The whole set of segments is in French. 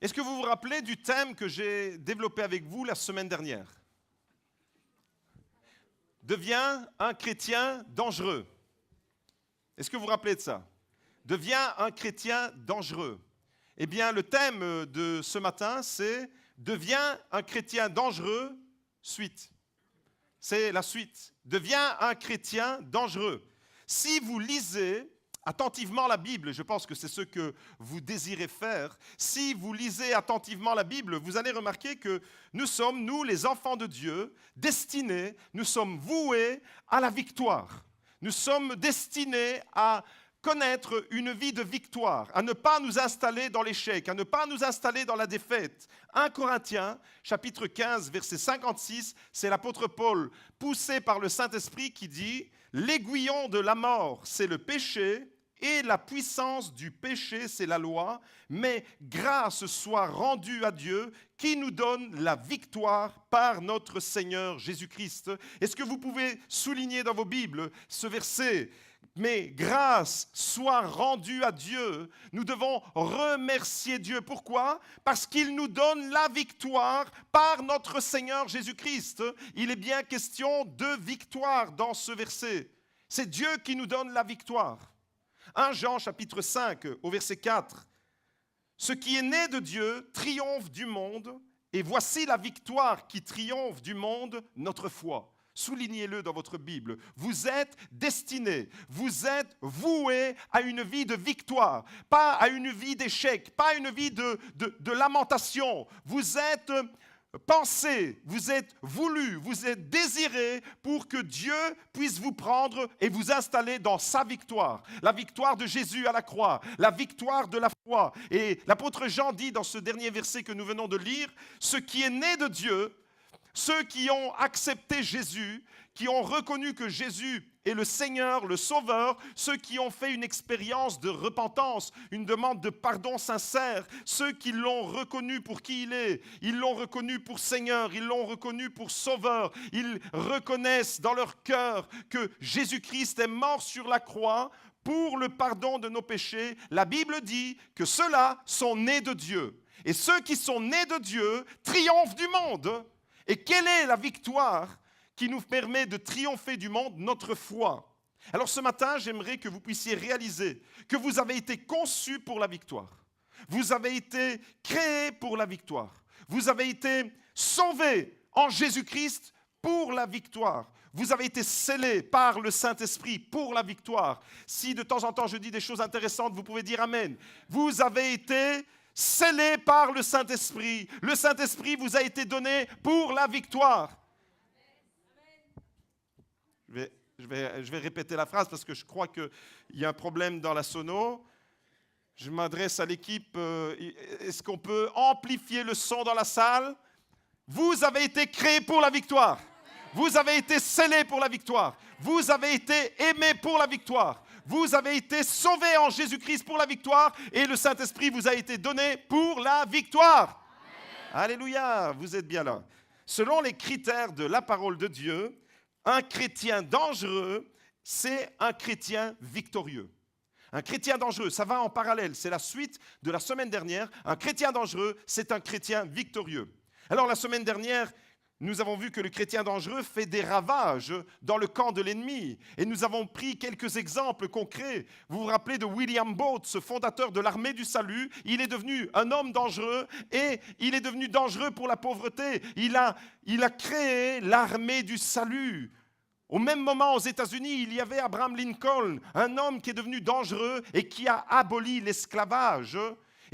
Est-ce que vous vous rappelez du thème que j'ai développé avec vous la semaine dernière? Deviens un chrétien dangereux. Est-ce que vous vous rappelez de ça? Deviens un chrétien dangereux. Eh bien, le thème de ce matin, c'est deviens un chrétien dangereux, suite. C'est la suite. Deviens un chrétien dangereux. Si vous lisez attentivement la Bible, je pense que c'est ce que vous désirez faire, si vous lisez attentivement la Bible, vous allez remarquer que nous sommes, nous les enfants de Dieu, destinés, nous sommes voués à la victoire. Nous sommes destinés à connaître une vie de victoire, à ne pas nous installer dans l'échec, à ne pas nous installer dans la défaite. 1 Corinthiens, chapitre 15, verset 56, c'est l'apôtre Paul, poussé par le Saint-Esprit, qui dit « L'aiguillon de la mort, c'est le péché, et la puissance du péché, c'est la loi, mais grâce soit rendue à Dieu qui nous donne la victoire par notre Seigneur Jésus-Christ. » Est-ce que vous pouvez souligner dans vos Bibles ce verset? Mais grâce soit rendue à Dieu. Nous devons remercier Dieu. Pourquoi? Parce qu'il nous donne la victoire par notre Seigneur Jésus-Christ. Il est bien question de victoire dans ce verset. C'est Dieu qui nous donne la victoire. 1 Jean chapitre 5 au verset 4. Ce qui est né de Dieu triomphe du monde, et voici la victoire qui triomphe du monde, notre foi. Soulignez-le dans votre Bible. Vous êtes destinés, vous êtes voués à une vie de victoire, pas à une vie d'échec, pas à une vie de lamentation. Vous êtes pensés, vous êtes voulus, vous êtes désirés pour que Dieu puisse vous prendre et vous installer dans sa victoire. La victoire de Jésus à la croix, la victoire de la foi. Et l'apôtre Jean dit dans ce dernier verset que nous venons de lire, ce qui est né de Dieu, ceux qui ont accepté Jésus, qui ont reconnu que Jésus est le Seigneur, le Sauveur, ceux qui ont fait une expérience de repentance, une demande de pardon sincère, ceux qui l'ont reconnu pour qui il est, ils l'ont reconnu pour Seigneur, ils l'ont reconnu pour Sauveur, ils reconnaissent dans leur cœur que Jésus-Christ est mort sur la croix pour le pardon de nos péchés. La Bible dit que ceux-là sont nés de Dieu. Et ceux qui sont nés de Dieu triomphent du monde. Et quelle est la victoire qui nous permet de triompher du monde? Notre foi. Alors ce matin, j'aimerais que vous puissiez réaliser que vous avez été conçus pour la victoire. Vous avez été créés pour la victoire. Vous avez été sauvés en Jésus-Christ pour la victoire. Vous avez été scellés par le Saint-Esprit pour la victoire. Si de temps en temps je dis des choses intéressantes, vous pouvez dire Amen. Vous avez été scellé par le Saint-Esprit. Le Saint-Esprit vous a été donné pour la victoire. Je vais répéter la phrase parce que je crois qu'il y a un problème dans la sono. Je m'adresse à l'équipe. Est-ce qu'on peut amplifier le son dans la salle? Vous avez été créés pour la victoire. Vous avez été scellés pour la victoire. Vous avez été aimés pour la victoire. Vous avez été sauvés en Jésus-Christ pour la victoire et le Saint-Esprit vous a été donné pour la victoire. Amen. Alléluia, vous êtes bien là. Selon les critères de la parole de Dieu, un chrétien dangereux, c'est un chrétien victorieux. Un chrétien dangereux, ça va en parallèle, c'est la suite de la semaine dernière. Un chrétien dangereux, c'est un chrétien victorieux. Alors la semaine dernière, nous avons vu que le chrétien dangereux fait des ravages dans le camp de l'ennemi. Et nous avons pris quelques exemples concrets. Vous vous rappelez de William Booth, ce fondateur de l'armée du salut. Il est devenu un homme dangereux et il est devenu dangereux pour la pauvreté. Il a créé l'armée du salut. Au même moment, aux États-Unis, il y avait Abraham Lincoln, un homme qui est devenu dangereux et qui a aboli l'esclavage.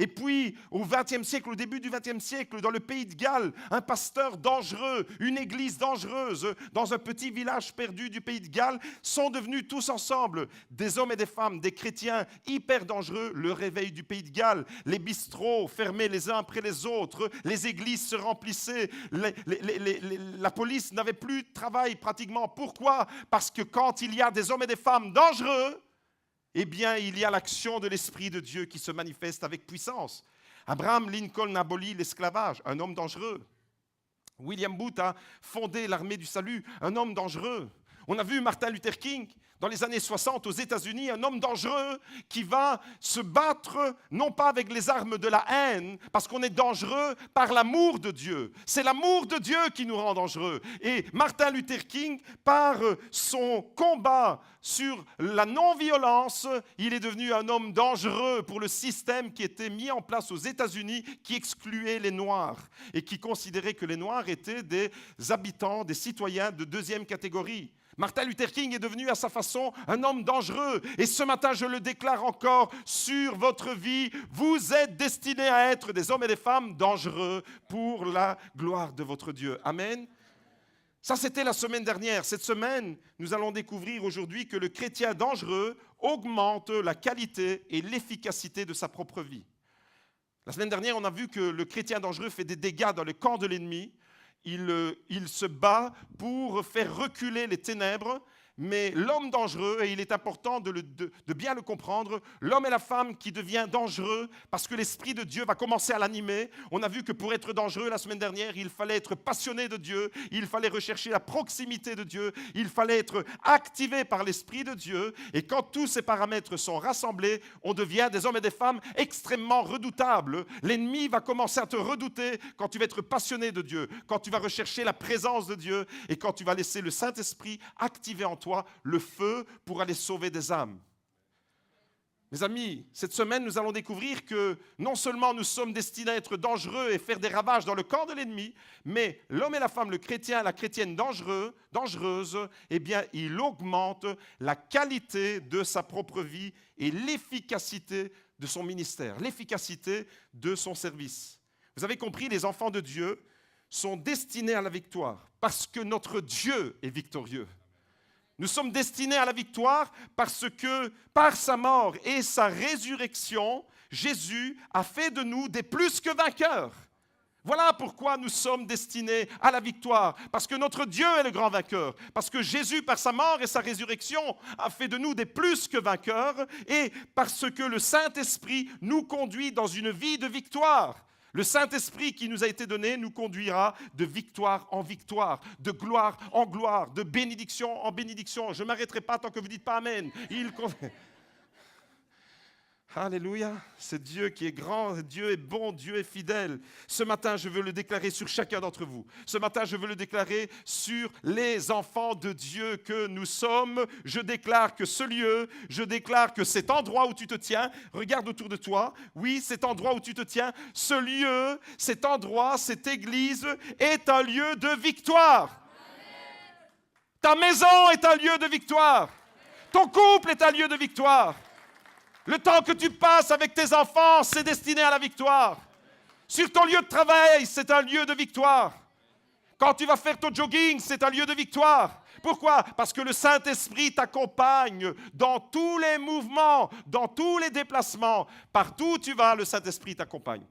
Et puis, au XXe siècle, au début du XXe siècle, dans le pays de Galles, un pasteur dangereux, une église dangereuse, dans un petit village perdu du pays de Galles, sont devenus tous ensemble des hommes et des femmes, des chrétiens hyper dangereux. Le réveil du pays de Galles, les bistrots fermés les uns après les autres, les églises se remplissaient, la police n'avait plus de travail pratiquement. Pourquoi? Parce que quand il y a des hommes et des femmes dangereux, eh bien, il y a l'action de l'Esprit de Dieu qui se manifeste avec puissance. Abraham Lincoln abolit l'esclavage, un homme dangereux. William Booth a fondé l'armée du salut, un homme dangereux. On a vu Martin Luther King dans les années 60 aux États-Unis, un homme dangereux qui va se battre non pas avec les armes de la haine, parce qu'on est dangereux par l'amour de Dieu. C'est l'amour de Dieu qui nous rend dangereux. Et Martin Luther King, par son combat sur la non-violence, il est devenu un homme dangereux pour le système qui était mis en place aux États-Unis, qui excluait les Noirs et qui considérait que les Noirs étaient des habitants, des citoyens de deuxième catégorie. Martin Luther King est devenu à sa façon un homme dangereux. Et ce matin, je le déclare encore sur votre vie. Vous êtes destinés à être des hommes et des femmes dangereux pour la gloire de votre Dieu. Amen. Ça, c'était la semaine dernière. Cette semaine, nous allons découvrir aujourd'hui que le chrétien dangereux augmente la qualité et l'efficacité de sa propre vie. La semaine dernière, on a vu que le chrétien dangereux fait des dégâts dans le camp de l'ennemi. Il se bat pour faire reculer les ténèbres, mais l'homme dangereux, et il est important de bien le comprendre, l'homme et la femme qui devient dangereux parce que l'Esprit de Dieu va commencer à l'animer. On a vu que pour être dangereux la semaine dernière, il fallait être passionné de Dieu, il fallait rechercher la proximité de Dieu, il fallait être activé par l'Esprit de Dieu. Et quand tous ces paramètres sont rassemblés, on devient des hommes et des femmes extrêmement redoutables. L'ennemi va commencer à te redouter quand tu vas être passionné de Dieu, quand tu vas rechercher la présence de Dieu et quand tu vas laisser le Saint-Esprit activer en toi le feu pour aller sauver des âmes. Mes amis, cette semaine, nous allons découvrir que non seulement nous sommes destinés à être dangereux et faire des ravages dans le camp de l'ennemi, mais l'homme et la femme, le chrétien et la chrétienne dangereuse, eh bien, il augmente la qualité de sa propre vie et l'efficacité de son ministère, l'efficacité de son service. Vous avez compris, les enfants de Dieu sont destinés à la victoire parce que notre Dieu est victorieux. Nous sommes destinés à la victoire parce que, par sa mort et sa résurrection, Jésus a fait de nous des plus que vainqueurs. Voilà pourquoi nous sommes destinés à la victoire. Parce que notre Dieu est le grand vainqueur. Parce que Jésus, par sa mort et sa résurrection, a fait de nous des plus que vainqueurs. Et parce que le Saint-Esprit nous conduit dans une vie de victoire. Le Saint-Esprit qui nous a été donné nous conduira de victoire en victoire, de gloire en gloire, de bénédiction en bénédiction. Je ne m'arrêterai pas tant que vous ne dites pas Amen. Alléluia, c'est Dieu qui est grand, Dieu est bon, Dieu est fidèle. Ce matin, je veux le déclarer sur chacun d'entre vous. Ce matin, je veux le déclarer sur les enfants de Dieu que nous sommes. Je déclare que ce lieu, je déclare que cet endroit où tu te tiens, regarde autour de toi, oui, cet endroit où tu te tiens, ce lieu, cet endroit, cette église est un lieu de victoire. Ta maison est un lieu de victoire. Ton couple est un lieu de victoire. Le temps que tu passes avec tes enfants, c'est destiné à la victoire. Sur ton lieu de travail, c'est un lieu de victoire. Quand tu vas faire ton jogging, c'est un lieu de victoire. Pourquoi? Parce que le Saint-Esprit t'accompagne dans tous les mouvements, dans tous les déplacements. Partout où tu vas, le Saint-Esprit t'accompagne.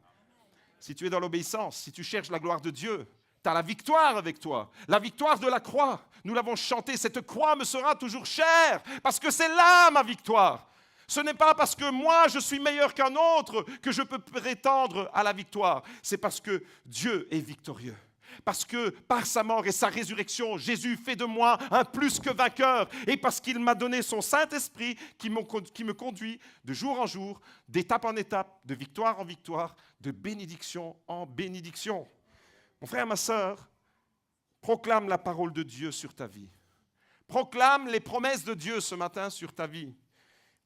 Si tu es dans l'obéissance, si tu cherches la gloire de Dieu, tu as la victoire avec toi, la victoire de la croix. Nous l'avons chanté, cette croix me sera toujours chère, parce que c'est là ma victoire. Ce n'est pas parce que moi, je suis meilleur qu'un autre que je peux prétendre à la victoire. C'est parce que Dieu est victorieux. Parce que par sa mort et sa résurrection, Jésus fait de moi un plus que vainqueur. Et parce qu'il m'a donné son Saint-Esprit qui me conduit de jour en jour, d'étape en étape, de victoire en victoire, de bénédiction en bénédiction. Mon frère, ma sœur, proclame la parole de Dieu sur ta vie. Proclame les promesses de Dieu ce matin sur ta vie.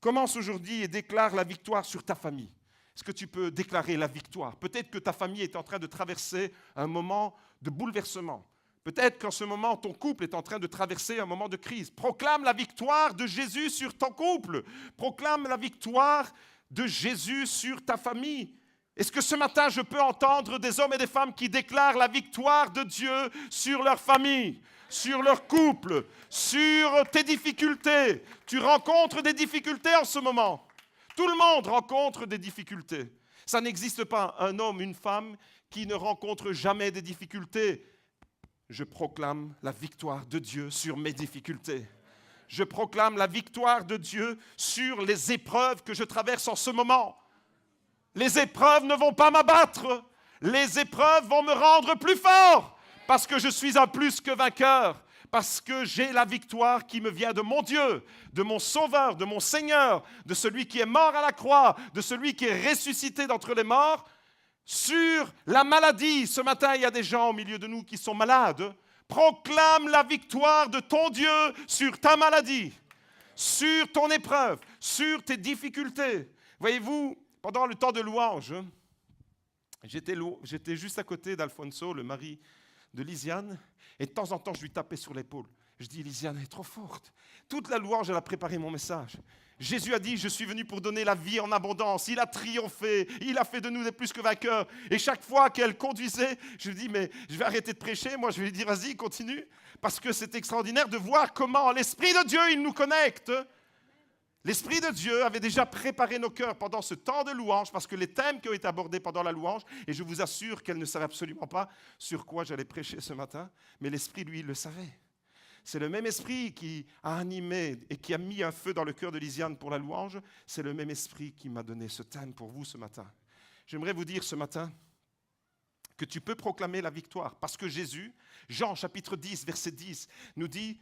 Commence aujourd'hui et déclare la victoire sur ta famille. Est-ce que tu peux déclarer la victoire? Peut-être que ta famille est en train de traverser un moment de bouleversement. Peut-être qu'en ce moment, ton couple est en train de traverser un moment de crise. Proclame la victoire de Jésus sur ton couple. Proclame la victoire de Jésus sur ta famille. Est-ce que ce matin, je peux entendre des hommes et des femmes qui déclarent la victoire de Dieu sur leur famille, sur leur couple, sur tes difficultés? Tu rencontres des difficultés en ce moment. Tout le monde rencontre des difficultés. Ça n'existe pas un homme, une femme qui ne rencontre jamais des difficultés. Je proclame la victoire de Dieu sur mes difficultés. Je proclame la victoire de Dieu sur les épreuves que je traverse en ce moment. Les épreuves ne vont pas m'abattre. Les épreuves vont me rendre plus fort parce que je suis un plus que vainqueur. Parce que j'ai la victoire qui me vient de mon Dieu, de mon Sauveur, de mon Seigneur, de celui qui est mort à la croix, de celui qui est ressuscité d'entre les morts, sur la maladie. Ce matin, il y a des gens au milieu de nous qui sont malades. Proclame la victoire de ton Dieu sur ta maladie, sur ton épreuve, sur tes difficultés. Voyez-vous, pendant le temps de louange, j'étais juste à côté d'Alfonso, le mari de Lisiane, et de temps en temps, je lui tapais sur l'épaule. Je dis, Lisiane, elle est trop forte. Toute la louange, elle a préparé mon message. Jésus a dit, je suis venu pour donner la vie en abondance. Il a triomphé, il a fait de nous des plus que vainqueurs. Et chaque fois qu'elle conduisait, je lui dis, mais je vais arrêter de prêcher. Moi, je vais lui dire, vas-y, continue. Parce que c'est extraordinaire de voir comment l'Esprit de Dieu, il nous connecte. L'Esprit de Dieu avait déjà préparé nos cœurs pendant ce temps de louange, parce que les thèmes qui ont été abordés pendant la louange, et je vous assure qu'elle ne savait absolument pas sur quoi j'allais prêcher ce matin, mais l'Esprit, lui, il le savait. C'est le même esprit qui a animé et qui a mis un feu dans le cœur de Lisiane pour la louange. C'est le même esprit qui m'a donné ce thème pour vous ce matin. J'aimerais vous dire ce matin que tu peux proclamer la victoire. Parce que Jésus, Jean chapitre 10, verset 10, nous dit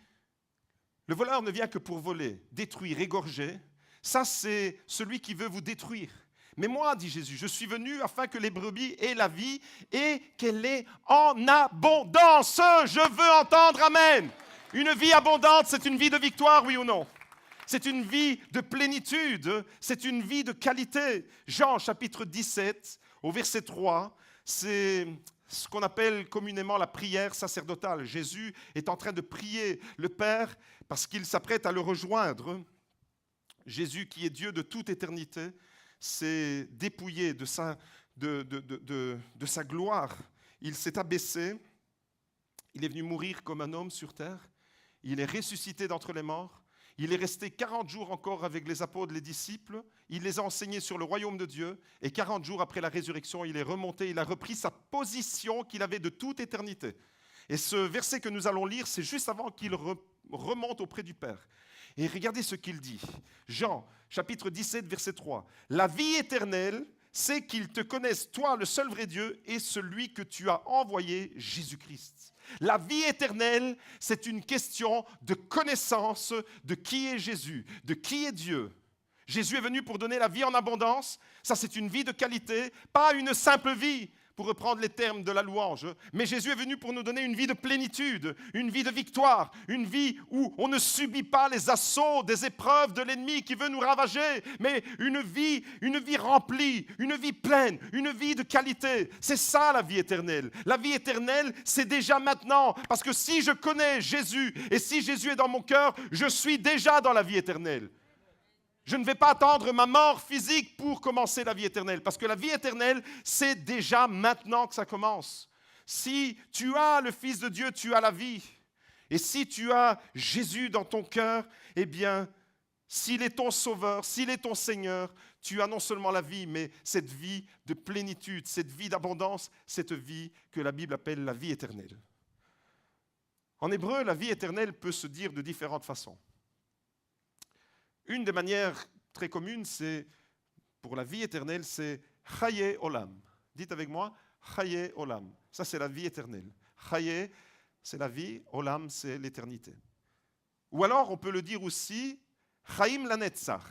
« Le voleur ne vient que pour voler, détruire, égorger. Ça, c'est celui qui veut vous détruire. Mais moi, dit Jésus, je suis venu afin que les brebis aient la vie et qu'elle ait en abondance. Je veux entendre Amen. » Une vie abondante, c'est une vie de victoire, oui ou non? C'est une vie de plénitude, c'est une vie de qualité. Jean chapitre 17, au verset 3, c'est ce qu'on appelle communément la prière sacerdotale. Jésus est en train de prier le Père parce qu'il s'apprête à le rejoindre. Jésus, qui est Dieu de toute éternité, s'est dépouillé de sa gloire. Il s'est abaissé. Il est venu mourir comme un homme sur terre. Il est ressuscité d'entre les morts. Il est resté 40 jours encore avec les apôtres, les disciples. Il les a enseignés sur le royaume de Dieu. Et 40 jours après la résurrection, il est remonté. Il a repris sa position qu'il avait de toute éternité. Et ce verset que nous allons lire, c'est juste avant qu'il remonte auprès du Père. Et regardez ce qu'il dit. Jean, chapitre 17, verset 3. « La vie éternelle, c'est qu'ils te connaissent, toi, le seul vrai Dieu, et celui que tu as envoyé, Jésus-Christ. » La vie éternelle, c'est une question de connaissance de qui est Jésus, de qui est Dieu. Jésus est venu pour donner la vie en abondance. Ça, c'est une vie de qualité, pas une simple vie, pour reprendre les termes de la louange. Mais Jésus est venu pour nous donner une vie de plénitude, une vie de victoire, une vie où on ne subit pas les assauts des épreuves de l'ennemi qui veut nous ravager, mais une vie remplie, une vie pleine, une vie de qualité. C'est ça la vie éternelle. La vie éternelle, c'est déjà maintenant. Parce que si je connais Jésus et si Jésus est dans mon cœur, je suis déjà dans la vie éternelle. Je ne vais pas attendre ma mort physique pour commencer la vie éternelle, parce que la vie éternelle, c'est déjà maintenant que ça commence. Si tu as le Fils de Dieu, tu as la vie. Et si tu as Jésus dans ton cœur, eh bien, s'il est ton Sauveur, s'il est ton Seigneur, tu as non seulement la vie, mais cette vie de plénitude, cette vie d'abondance, cette vie que la Bible appelle la vie éternelle. En hébreu, la vie éternelle peut se dire de différentes façons. Une des manières très communes, c'est, pour la vie éternelle, c'est Chaye Olam. Dites avec moi, Chaye Olam. Ça, c'est la vie éternelle. Chaye, c'est la vie, Olam, c'est l'éternité. Ou alors, on peut le dire aussi, Chaim Lanetzach.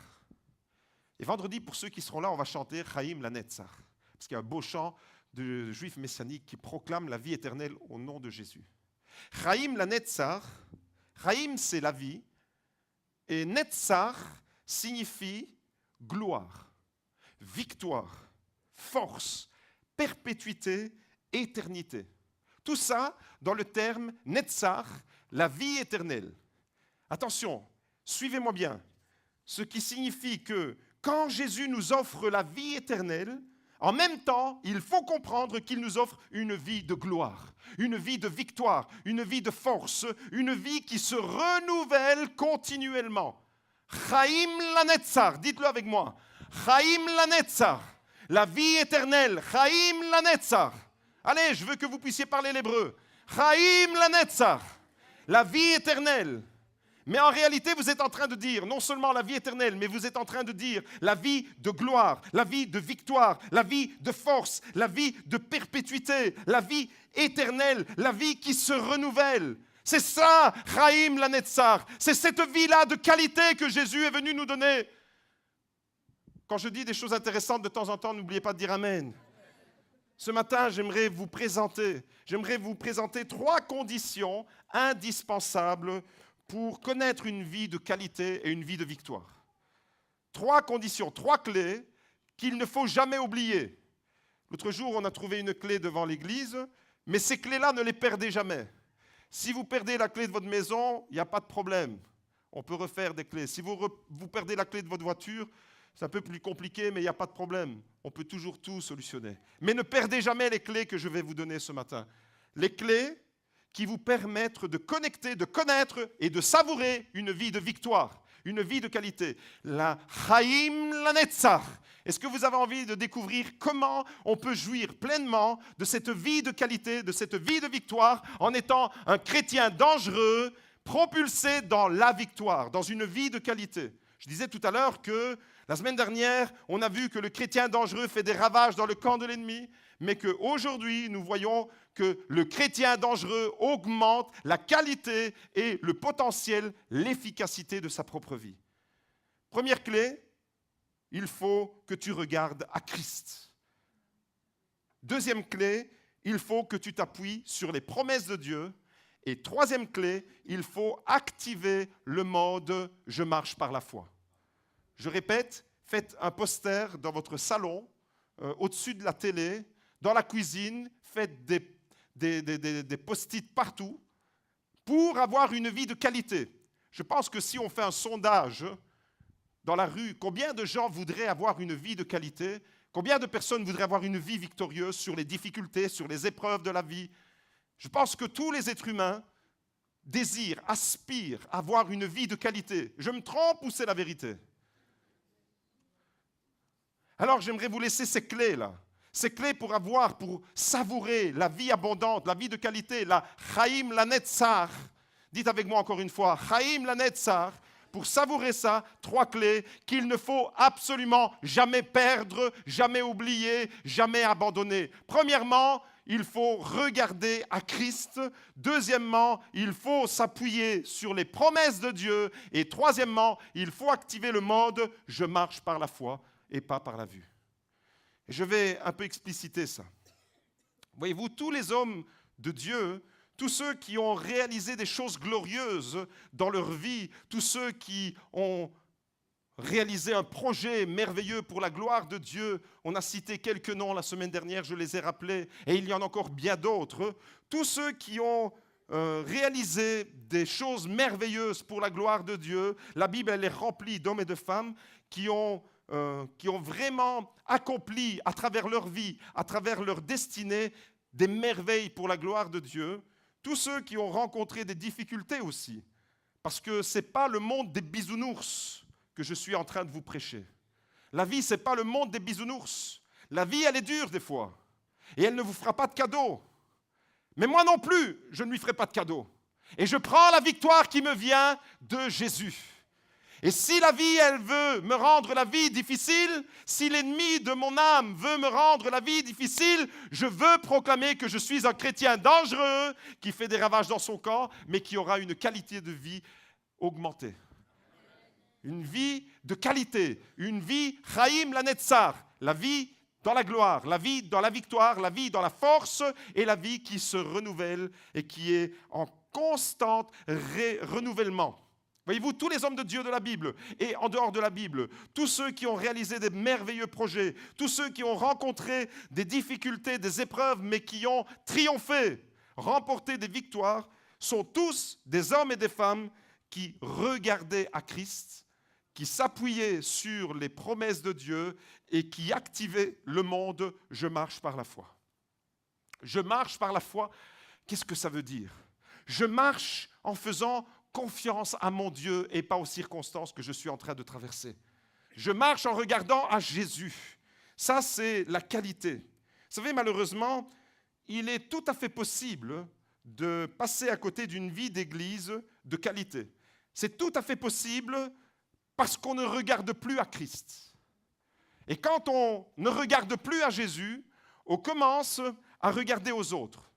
Et vendredi, pour ceux qui seront là, on va chanter Chaim Lanetzach. Parce qu'il y a un beau chant de juifs messianiques qui proclament la vie éternelle au nom de Jésus. Chaim Lanetzach, Chaim, c'est la vie. Et Netzach signifie gloire, victoire, force, perpétuité, éternité. Tout ça dans le terme Netzach, la vie éternelle. Attention, suivez-moi bien. Ce qui signifie que quand Jésus nous offre la vie éternelle, en même temps, il faut comprendre qu'il nous offre une vie de gloire, une vie de victoire, une vie de force, une vie qui se renouvelle continuellement. Chaim Lanetzach, dites-le avec moi. Chaim Lanetzach, la vie éternelle. Chaim Lanetzach. Allez, je veux que vous puissiez parler l'hébreu. Chaim Lanetzach, la vie éternelle. Mais en réalité, vous êtes en train de dire non seulement la vie éternelle, mais vous êtes en train de dire la vie de gloire, la vie de victoire, la vie de force, la vie de perpétuité, la vie éternelle, la vie qui se renouvelle. C'est ça, Chaim Lanetzar. C'est cette vie-là de qualité que Jésus est venu nous donner. Quand je dis des choses intéressantes de temps en temps, n'oubliez pas de dire Amen. Ce matin, j'aimerais vous présenter 3 conditions indispensables pour connaître une vie de qualité et une vie de victoire. 3 conditions, 3 clés qu'il ne faut jamais oublier. L'autre jour, on a trouvé une clé devant l'église, mais ces clés-là, ne les perdez jamais. Si vous perdez la clé de votre maison, il n'y a pas de problème. On peut refaire des clés. Si vous perdez la clé de votre voiture, c'est un peu plus compliqué, mais il n'y a pas de problème. On peut toujours tout solutionner. Mais ne perdez jamais les clés que je vais vous donner ce matin. Les clés qui vous permettent de connecter, de connaître et de savourer une vie de victoire, une vie de qualité. La Chaim Lanetzar. Est-ce que vous avez envie de découvrir comment on peut jouir pleinement de cette vie de qualité, de cette vie de victoire, en étant un chrétien dangereux, propulsé dans la victoire, dans une vie de qualité? Je disais tout à l'heure que la semaine dernière, on a vu que le chrétien dangereux fait des ravages dans le camp de l'ennemi, mais qu'aujourd'hui, nous voyons que le chrétien dangereux augmente la qualité et le potentiel, l'efficacité de sa propre vie. Première clé, il faut que tu regardes à Christ. Deuxième clé, il faut que tu t'appuies sur les promesses de Dieu. Et troisième clé, il faut activer le mode « Je marche par la foi ». Je répète, faites un poster dans votre salon, au-dessus de la télé, dans la cuisine, faites des post-it partout pour avoir une vie de qualité. Je pense que si on fait un sondage dans la rue, combien de gens voudraient avoir une vie de qualité? Combien de personnes voudraient avoir une vie victorieuse sur les difficultés, sur les épreuves de la vie? Je pense que tous les êtres humains désirent, aspirent à avoir une vie de qualité. Je me trompe ou c'est la vérité? Alors j'aimerais vous laisser ces clés-là. Ces clés pour savourer la vie abondante, la vie de qualité, la Chaim Lanetzar. Dites avec moi encore une fois, Chaim Lanetzar. Pour savourer ça, 3 clés qu'il ne faut absolument jamais perdre, jamais oublier, jamais abandonner. Premièrement, il faut regarder à Christ. Deuxièmement, il faut s'appuyer sur les promesses de Dieu. Et troisièmement, il faut activer le mode « Je marche par la foi et pas par la vue ». Et je vais un peu expliciter ça. Voyez-vous, tous les hommes de Dieu, tous ceux qui ont réalisé des choses glorieuses dans leur vie, tous ceux qui ont réalisé un projet merveilleux pour la gloire de Dieu, on a cité quelques noms la semaine dernière, je les ai rappelés, et il y en a encore bien d'autres, tous ceux qui ont réalisé des choses merveilleuses pour la gloire de Dieu, la Bible elle est remplie d'hommes et de femmes qui ont vraiment accompli à travers leur vie, à travers leur destinée, des merveilles pour la gloire de Dieu. Tous ceux qui ont rencontré des difficultés aussi, parce que ce n'est pas le monde des bisounours que je suis en train de vous prêcher. La vie, ce n'est pas le monde des bisounours. La vie, elle est dure des fois, et elle ne vous fera pas de cadeau. Mais moi non plus, je ne lui ferai pas de cadeau. Et je prends la victoire qui me vient de Jésus. Et si la vie, elle veut me rendre la vie difficile, si l'ennemi de mon âme veut me rendre la vie difficile, je veux proclamer que je suis un chrétien dangereux qui fait des ravages dans son corps, mais qui aura une qualité de vie augmentée. Une vie de qualité, une vie Chaim Lanetzar, la vie dans la gloire, la vie dans la victoire, la vie dans la force et la vie qui se renouvelle et qui est en constant renouvellement. Voyez-vous, tous les hommes de Dieu de la Bible et en dehors de la Bible, tous ceux qui ont réalisé des merveilleux projets, tous ceux qui ont rencontré des difficultés, des épreuves, mais qui ont triomphé, remporté des victoires, sont tous des hommes et des femmes qui regardaient à Christ, qui s'appuyaient sur les promesses de Dieu et qui activaient le monde « Je marche par la foi ». Je marche par la foi, qu'est-ce que ça veut dire? Je marche en faisant confiance à mon Dieu et pas aux circonstances que je suis en train de traverser. Je marche en regardant à Jésus. Ça, c'est la qualité. Vous savez, malheureusement, il est tout à fait possible de passer à côté d'une vie d'église de qualité. C'est tout à fait possible parce qu'on ne regarde plus à Christ. Et quand on ne regarde plus à Jésus, on commence à regarder aux autres.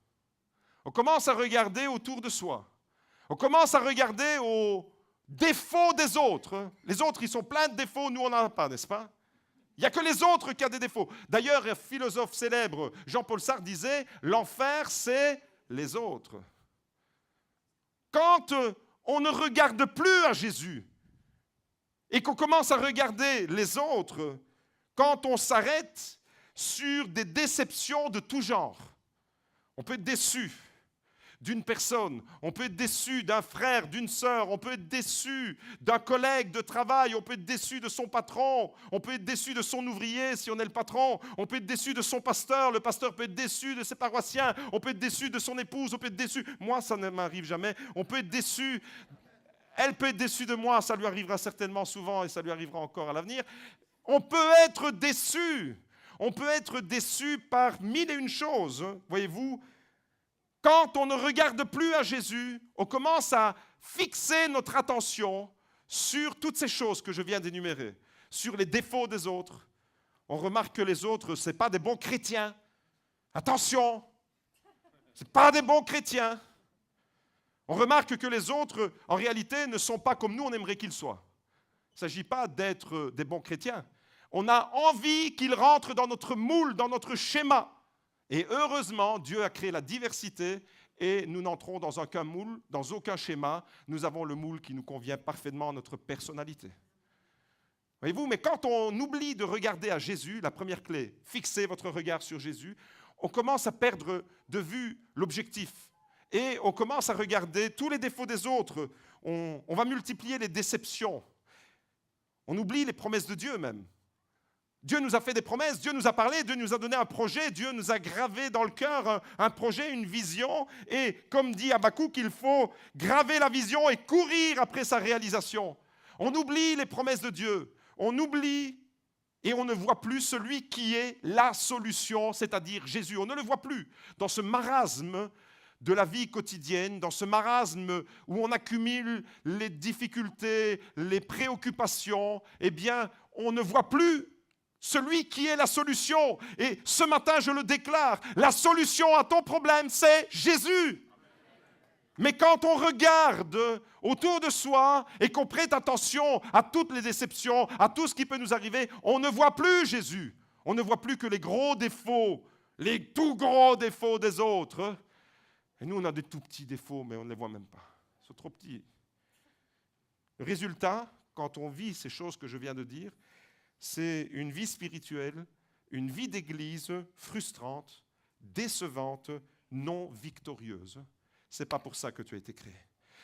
On commence à regarder autour de soi. On commence à regarder aux défauts des autres. Les autres, ils sont pleins de défauts, nous, on n'en a pas, n'est-ce pas? Il n'y a que les autres qui ont des défauts. D'ailleurs, un philosophe célèbre, Jean-Paul Sartre, disait « L'enfer, c'est les autres ». Quand on ne regarde plus à Jésus et qu'on commence à regarder les autres, quand on s'arrête sur des déceptions de tout genre, on peut être déçu d'une personne, on peut être déçu d'un frère, d'une sœur, on peut être déçu d'un collègue de travail, on peut être déçu de son patron, on peut être déçu de son ouvrier si on est le patron, on peut être déçu de son pasteur, le pasteur peut être déçu de ses paroissiens, on peut être déçu de son épouse, on peut être déçu, moi ça ne m'arrive jamais, on peut être déçu, elle peut être déçue de moi, ça lui arrivera certainement souvent et ça lui arrivera encore à l'avenir. On peut être déçu, par mille et une choses, voyez-vous. Quand on ne regarde plus à Jésus, on commence à fixer notre attention sur toutes ces choses que je viens d'énumérer, sur les défauts des autres. On remarque que les autres, ce n'est pas des bons chrétiens. Attention, ce n'est pas des bons chrétiens. On remarque que les autres, en réalité, ne sont pas comme nous, on aimerait qu'ils soient. Il ne s'agit pas d'être des bons chrétiens. On a envie qu'ils rentrent dans notre moule, dans notre schéma. Et heureusement, Dieu a créé la diversité et nous n'entrons dans aucun moule, dans aucun schéma. Nous avons le moule qui nous convient parfaitement à notre personnalité. Voyez-vous, mais quand on oublie de regarder à Jésus, la première clé, fixez votre regard sur Jésus, on commence à perdre de vue l'objectif. Et on commence à regarder tous les défauts des autres. On va multiplier les déceptions. On oublie les promesses de Dieu même. Dieu nous a fait des promesses, Dieu nous a parlé, Dieu nous a donné un projet, Dieu nous a gravé dans le cœur un projet, une vision. Et comme dit Habakkuk, il faut graver la vision et courir après sa réalisation. On oublie les promesses de Dieu, on oublie et on ne voit plus celui qui est la solution, c'est-à-dire Jésus. On ne le voit plus dans ce marasme de la vie quotidienne, dans ce marasme où on accumule les difficultés, les préoccupations. Eh bien, on ne voit plus celui qui est la solution. Et ce matin, je le déclare, la solution à ton problème, c'est Jésus. Mais quand on regarde autour de soi et qu'on prête attention à toutes les déceptions, à tout ce qui peut nous arriver, on ne voit plus Jésus. On ne voit plus que les gros défauts, les tout gros défauts des autres. Et nous, on a des tout petits défauts, mais on ne les voit même pas. Ils sont trop petits. Le résultat, quand on vit ces choses que je viens de dire, c'est une vie spirituelle, une vie d'église frustrante, décevante, non victorieuse. Ce n'est pas pour ça que tu as été créé.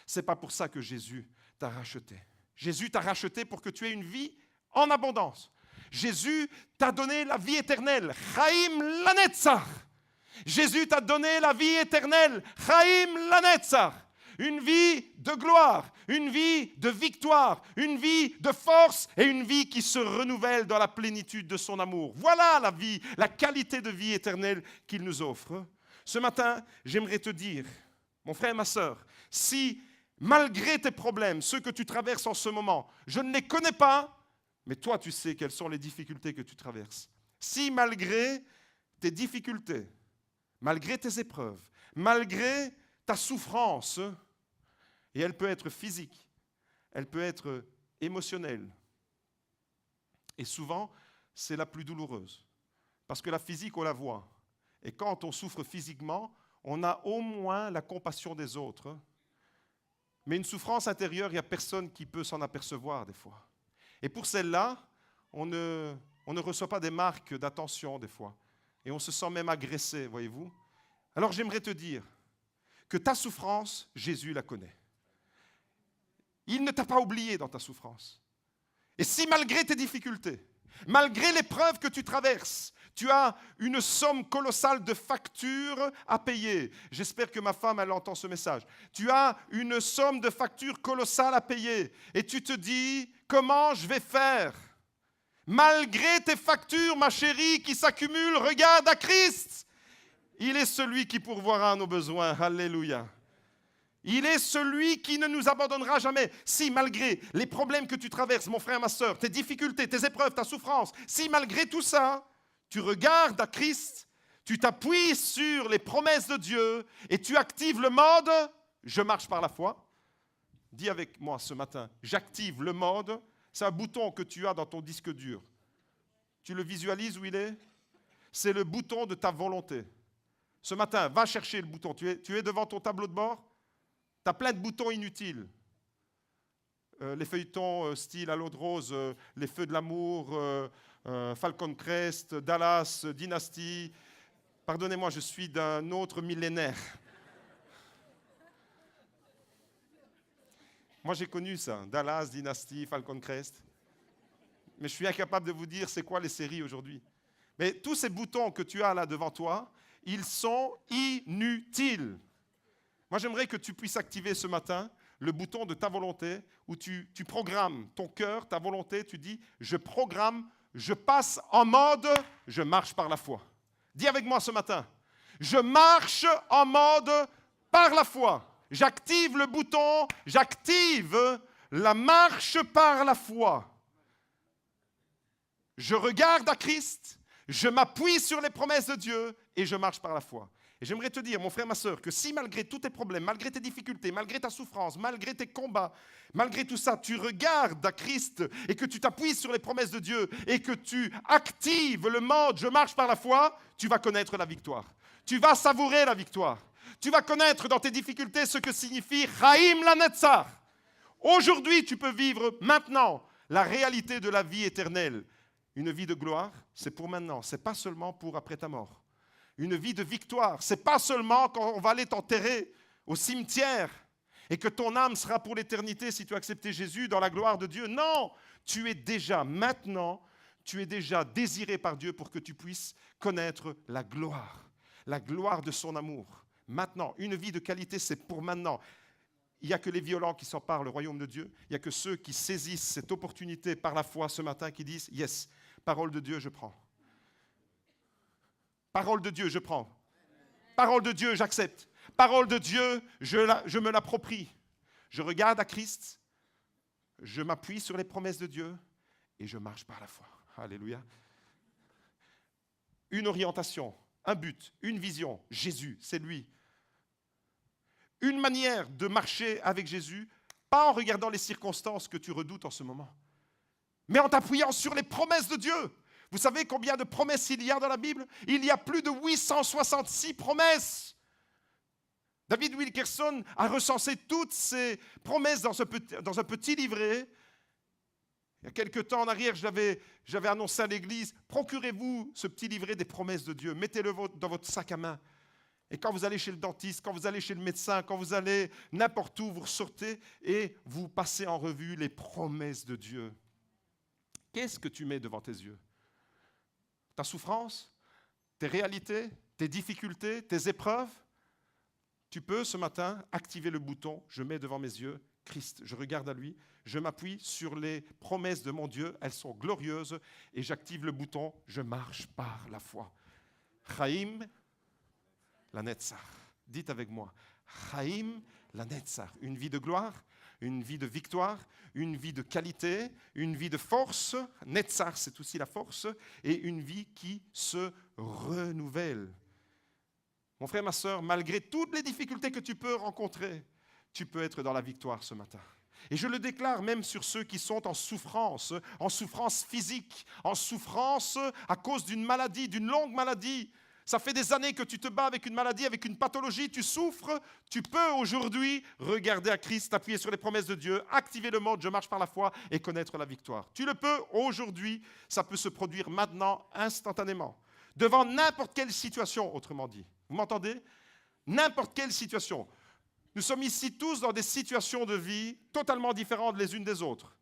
Ce n'est pas pour ça que Jésus t'a racheté. Jésus t'a racheté pour que tu aies une vie en abondance. Jésus t'a donné la vie éternelle. Chaim lanetzach. Jésus t'a donné la vie éternelle. Chaim lanetzach. Une vie de gloire, une vie de victoire, une vie de force et une vie qui se renouvelle dans la plénitude de son amour. Voilà la vie, la qualité de vie éternelle qu'il nous offre. Ce matin, j'aimerais te dire, mon frère et ma sœur, si malgré tes problèmes, ceux que tu traverses en ce moment, je ne les connais pas, mais toi tu sais quelles sont les difficultés que tu traverses. Si malgré tes difficultés, malgré tes épreuves, malgré ta souffrance, et elle peut être physique, elle peut être émotionnelle. Et souvent, c'est la plus douloureuse. Parce que la physique, on la voit. Et quand on souffre physiquement, on a au moins la compassion des autres. Mais une souffrance intérieure, il n'y a personne qui peut s'en apercevoir des fois. Et pour celle-là, on ne reçoit pas des marques d'attention des fois. Et on se sent même agressé, voyez-vous. Alors j'aimerais te dire que ta souffrance, Jésus la connaît. Il ne t'a pas oublié dans ta souffrance. Et si malgré tes difficultés, malgré l'épreuve que tu traverses, tu as une somme colossale de factures à payer. J'espère que ma femme, elle entend ce message. Tu as une somme de factures colossale à payer. Et tu te dis, comment je vais faire? Malgré tes factures, ma chérie, qui s'accumulent, regarde à Christ. Il est celui qui pourvoira à nos besoins. Alléluia. Il est celui qui ne nous abandonnera jamais. Si malgré les problèmes que tu traverses, mon frère, ma sœur, tes difficultés, tes épreuves, ta souffrance, si malgré tout ça, tu regardes à Christ, tu t'appuies sur les promesses de Dieu et tu actives le mode « je marche par la foi », Dis avec moi ce matin, j'active le mode. C'est un bouton que tu as dans ton disque dur. Tu le visualises où il est? C'est le bouton de ta volonté. Ce matin, va chercher le bouton. Tu es devant ton tableau de bord. Tu as plein de boutons inutiles. Les feuilletons style à l'eau de rose, les feux de l'amour, Falcon Crest, Dallas, Dynasty. Pardonnez-moi, je suis d'un autre millénaire. Moi, j'ai connu ça, Dallas, Dynasty, Falcon Crest. Mais je suis incapable de vous dire c'est quoi les séries aujourd'hui. Mais tous ces boutons que tu as là devant toi, ils sont inutiles. Moi, j'aimerais que tu puisses activer ce matin le bouton de ta volonté où tu programmes ton cœur, ta volonté, tu dis, je programme, je passe en mode, je marche par la foi. Dis avec moi ce matin, je marche en mode par la foi. J'active le bouton, j'active la marche par la foi. Je regarde à Christ, je m'appuie sur les promesses de Dieu et je marche par la foi. Et j'aimerais te dire, mon frère, ma sœur, que si malgré tous tes problèmes, malgré tes difficultés, malgré ta souffrance, malgré tes combats, malgré tout ça, tu regardes à Christ et que tu t'appuies sur les promesses de Dieu et que tu actives le mode « je marche par la foi », tu vas connaître la victoire. Tu vas savourer la victoire. Tu vas connaître dans tes difficultés ce que signifie « Chaim la Netzach ». Aujourd'hui, tu peux vivre maintenant la réalité de la vie éternelle. Une vie de gloire, c'est pour maintenant, c'est pas seulement pour après ta mort. Une vie de victoire, c'est pas seulement quand on va aller t'enterrer au cimetière et que ton âme sera pour l'éternité si tu as accepté Jésus dans la gloire de Dieu. Non, tu es déjà maintenant, tu es déjà désiré par Dieu pour que tu puisses connaître la gloire de son amour. Maintenant, une vie de qualité, c'est pour maintenant. Il n'y a que les violents qui s'emparent le royaume de Dieu. Il n'y a que ceux qui saisissent cette opportunité par la foi ce matin qui disent « Yes, parole de Dieu, je prends. Parole de Dieu, je prends. Parole de Dieu, j'accepte. Parole de Dieu, je me l'approprie. Je regarde à Christ, je m'appuie sur les promesses de Dieu et je marche par la foi. » Alléluia. Une orientation, un but, une vision. Jésus, c'est lui. Une manière de marcher avec Jésus, pas en regardant les circonstances que tu redoutes en ce moment, mais en t'appuyant sur les promesses de Dieu. Vous savez combien de promesses il y a dans la Bible? Il y a plus de 866 promesses. David Wilkerson a recensé toutes ces promesses dans un petit livret. Il y a quelques temps en arrière, j'avais annoncé à l'église, procurez-vous ce petit livret des promesses de Dieu, mettez-le dans votre sac à main. Et quand vous allez chez le dentiste, quand vous allez chez le médecin, quand vous allez n'importe où, vous ressortez et vous passez en revue les promesses de Dieu. Qu'est-ce que tu mets devant tes yeux? Ta souffrance, tes réalités, tes difficultés, tes épreuves? Tu peux ce matin activer le bouton « Je mets devant mes yeux Christ, je regarde à lui, je m'appuie sur les promesses de mon Dieu, elles sont glorieuses et j'active le bouton « Je marche par la foi ». Chaim la Netzach. Dites avec moi, Chaim la Netzach. Une vie de gloire, une vie de victoire, une vie de qualité, une vie de force. Netzach, c'est aussi la force. Et une vie qui se renouvelle. Mon frère, ma sœur, malgré toutes les difficultés que tu peux rencontrer, tu peux être dans la victoire ce matin. Et je le déclare même sur ceux qui sont en souffrance physique, en souffrance à cause d'une maladie, d'une longue maladie. Ça fait des années que tu te bats avec une maladie, avec une pathologie, tu souffres. Tu peux aujourd'hui regarder à Christ, t'appuyer sur les promesses de Dieu, activer le mode « Je marche par la foi » et connaître la victoire. Tu le peux aujourd'hui, ça peut se produire maintenant, instantanément. Devant n'importe quelle situation, autrement dit. Vous m'entendez? N'importe quelle situation. Nous sommes ici tous dans des situations de vie totalement différentes les unes des autres.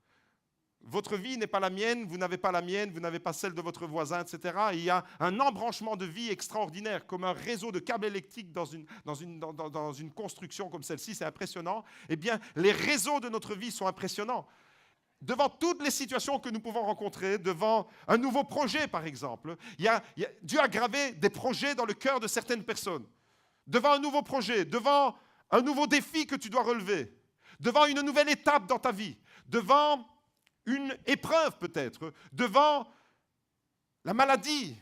Votre vie n'est pas la mienne, vous n'avez pas la mienne, vous n'avez pas celle de votre voisin, etc. Et il y a un embranchement de vie extraordinaire, comme un réseau de câbles électriques dans une construction comme celle-ci, c'est impressionnant. Eh bien, les réseaux de notre vie sont impressionnants. Devant toutes les situations que nous pouvons rencontrer, devant un nouveau projet, par exemple, Dieu a gravé des projets dans le cœur de certaines personnes. Devant un nouveau projet, devant un nouveau défi que tu dois relever, devant une nouvelle étape dans ta vie, devant une épreuve peut-être, devant la maladie.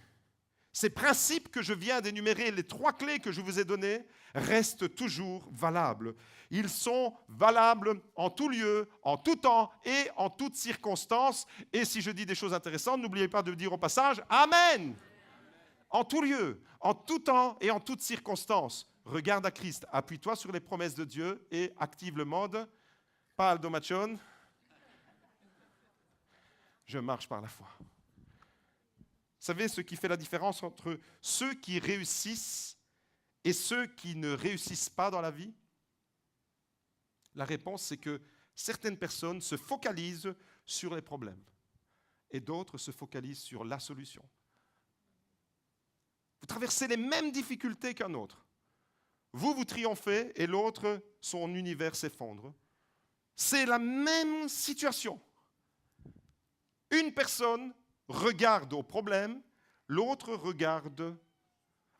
ces principes que je viens d'énumérer, les 3 clés que je vous ai données, restent toujours valables. Ils sont valables en tout lieu, en tout temps et en toutes circonstances. Et si je dis des choses intéressantes, n'oubliez pas de dire au passage « Amen ». En tout lieu, en tout temps et en toutes circonstances. Regarde à Christ, appuie-toi sur les promesses de Dieu et active le mode. Pas Aldo Machon. Je marche par la foi. Vous savez ce qui fait la différence entre ceux qui réussissent et ceux qui ne réussissent pas dans la vie? La réponse, c'est que certaines personnes se focalisent sur les problèmes et d'autres se focalisent sur la solution. Vous traversez les mêmes difficultés qu'un autre. Vous triomphez et l'autre, son univers s'effondre. C'est la même situation. Une personne regarde au problème, l'autre regarde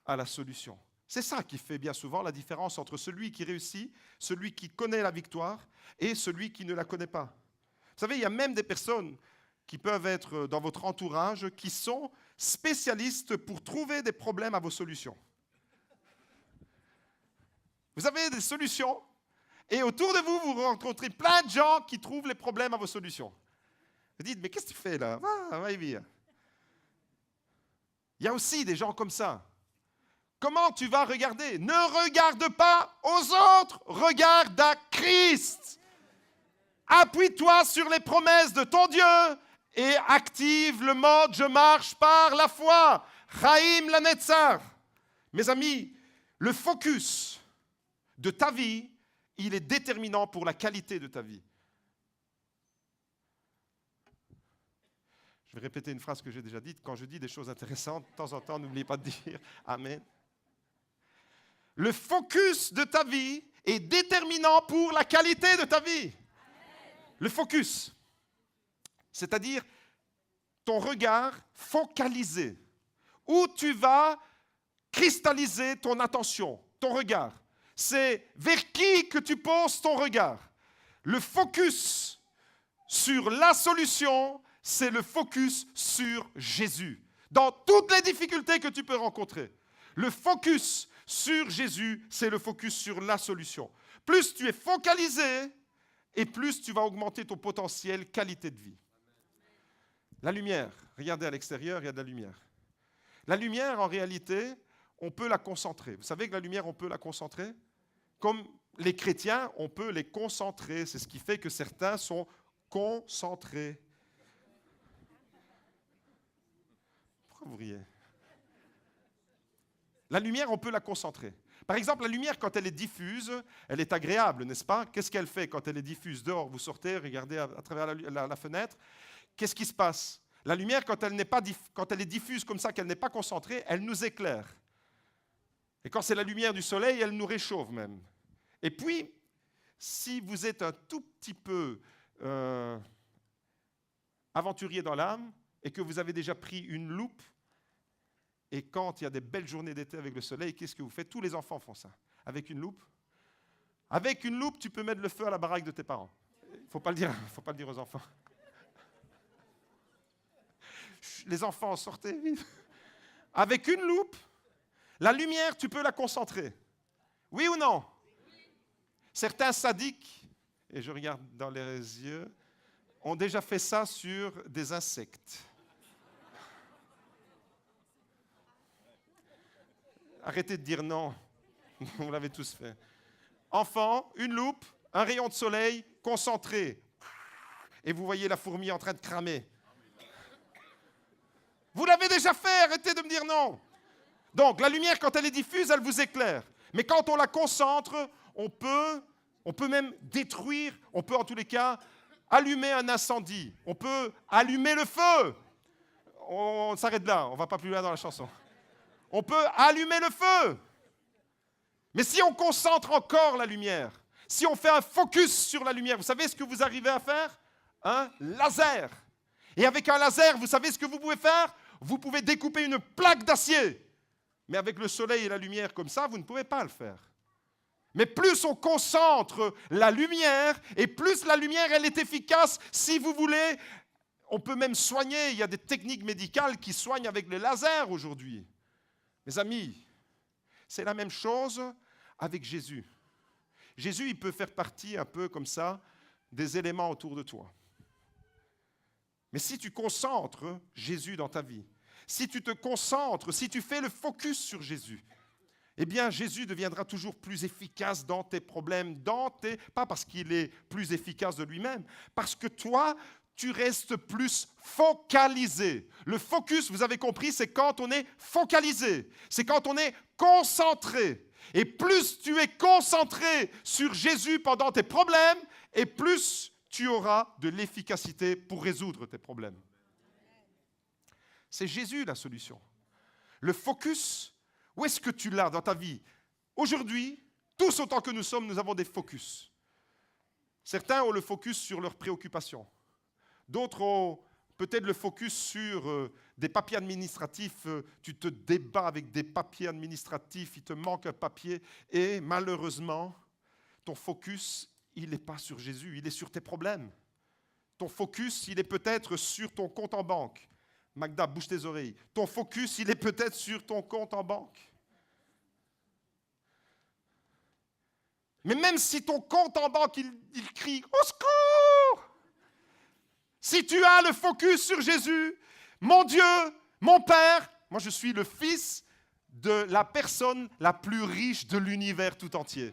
à la solution. C'est ça qui fait bien souvent la différence entre celui qui réussit, celui qui connaît la victoire et celui qui ne la connaît pas. Vous savez, il y a même des personnes qui peuvent être dans votre entourage qui sont spécialistes pour trouver des problèmes à vos solutions. Vous avez des solutions et autour de vous, vous rencontrez plein de gens qui trouvent les problèmes à vos solutions. Vous dites, mais qu'est-ce que tu fais là? Va y venir. Il y a aussi des gens comme ça. Comment tu vas regarder? Ne regarde pas aux autres, regarde à Christ. Appuie-toi sur les promesses de ton Dieu et active le mode « Je marche par la foi ». Chaim lanetzar. Mes amis, le focus de ta vie, il est déterminant pour la qualité de ta vie. Je vais répéter une phrase que j'ai déjà dite. Quand je dis des choses intéressantes, de temps en temps, n'oubliez pas de dire « Amen ». Le focus de ta vie est déterminant pour la qualité de ta vie. Le focus, c'est-à-dire ton regard focalisé, où tu vas cristalliser ton attention, ton regard. C'est vers qui que tu poses ton regard. Le focus sur la solution, c'est le focus sur Jésus. Dans toutes les difficultés que tu peux rencontrer, le focus sur Jésus, c'est le focus sur la solution. Plus tu es focalisé, et plus tu vas augmenter ton potentiel qualité de vie. La lumière, regardez à l'extérieur, il y a de la lumière. La lumière, en réalité, on peut la concentrer. Vous savez que la lumière, on peut la concentrer? Comme les chrétiens, on peut les concentrer. C'est ce qui fait que certains sont concentrés. Pourquoi vous riez? La lumière, on peut la concentrer. Par exemple, la lumière, quand elle est diffuse, elle est agréable, n'est-ce pas? Qu'est-ce qu'elle fait quand elle est diffuse? Dehors, vous sortez, regardez à travers la fenêtre. Qu'est-ce qui se passe? La lumière, quand elle est diffuse comme ça, qu'elle n'est pas concentrée, elle nous éclaire. Et quand c'est la lumière du soleil, elle nous réchauffe même. Et puis, si vous êtes un tout petit peu aventurier dans l'âme et que vous avez déjà pris une loupe, et quand il y a des belles journées d'été avec le soleil, qu'est-ce que vous faites? Tous les enfants font ça. Avec une loupe. Avec une loupe, tu peux mettre le feu à la baraque de tes parents. Il ne faut pas le dire aux enfants. Les enfants, sortez vite. Avec une loupe, la lumière, tu peux la concentrer. Oui ou non? Certains sadiques, et je regarde dans les yeux, ont déjà fait ça sur des insectes. Arrêtez de dire non, vous l'avez tous fait. Enfant, une loupe, un rayon de soleil, concentré. Et vous voyez la fourmi en train de cramer. Vous l'avez déjà fait, arrêtez de me dire non. Donc, la lumière, quand elle est diffuse, elle vous éclaire. Mais quand on la concentre, on peut même détruire, on peut en tous les cas allumer un incendie. On peut allumer le feu. On s'arrête là, on ne va pas plus loin dans la chanson. On peut allumer le feu. Mais si on concentre encore la lumière, si on fait un focus sur la lumière, vous savez ce que vous arrivez à faire? Un laser. Et avec un laser, vous savez ce que vous pouvez faire? Vous pouvez découper une plaque d'acier. Mais avec le soleil et la lumière comme ça, vous ne pouvez pas le faire. Mais plus on concentre la lumière, et plus la lumière, elle est efficace, si vous voulez, on peut même soigner. Il y a des techniques médicales qui soignent avec le laser aujourd'hui. Mes amis, c'est la même chose avec Jésus. Jésus, il peut faire partie un peu comme ça des éléments autour de toi. Mais si tu concentres Jésus dans ta vie, si tu te concentres, si tu fais le focus sur Jésus, eh bien Jésus deviendra toujours plus efficace dans tes problèmes, pas parce qu'il est plus efficace de lui-même, parce que toi, tu restes plus focalisé. Le focus, vous avez compris, c'est quand on est focalisé, c'est quand on est concentré. Et plus tu es concentré sur Jésus pendant tes problèmes, et plus tu auras de l'efficacité pour résoudre tes problèmes. C'est Jésus la solution. Le focus, où est-ce que tu l'as dans ta vie? Aujourd'hui, tous autant que nous sommes, nous avons des focus. Certains ont le focus sur leurs préoccupations. D'autres ont peut-être le focus sur des papiers administratifs. Tu te débats avec des papiers administratifs, il te manque un papier. Et malheureusement, ton focus, il n'est pas sur Jésus, il est sur tes problèmes. Ton focus, il est peut-être sur ton compte en banque. Magda, bouge tes oreilles. Ton focus, il est peut-être sur ton compte en banque. Mais même si ton compte en banque, il crie « Au secours !» Si tu as le focus sur Jésus, mon Dieu, mon Père, moi je suis le fils de la personne la plus riche de l'univers tout entier.